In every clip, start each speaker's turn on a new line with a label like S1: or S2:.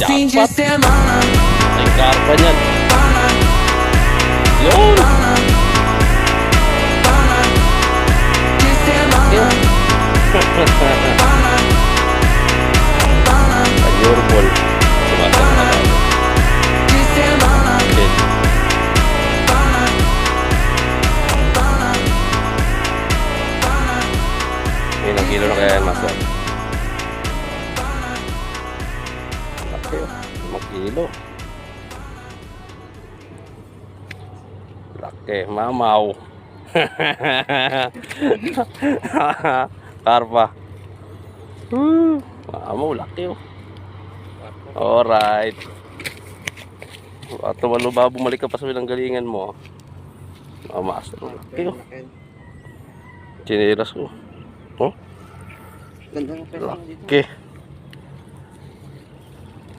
S1: jackpot. Ay, karpa niyan. Yun. Panyurbol. Sumasang na tayo. Okay. Ilang kilo na kaya yan, master? Laki, 5 kilo. Laki, mamaw. Karpa. Mamaw, laki oh. Alright. At walo ba bumalik ka pa sa pinanggalingan mo? Master, laki oh. Chiniras ko. Oh? Laki.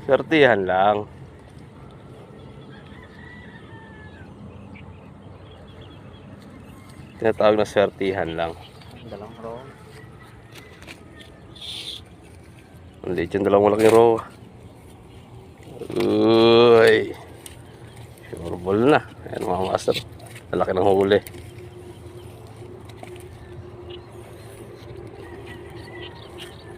S1: Sertihan lang. Tinatawag na sertihan lang.
S2: Dalawang row.
S1: Hindi dyan dalawang malaking row. Uy. Sure ball na. Ayan mga master. Malaki ng huli.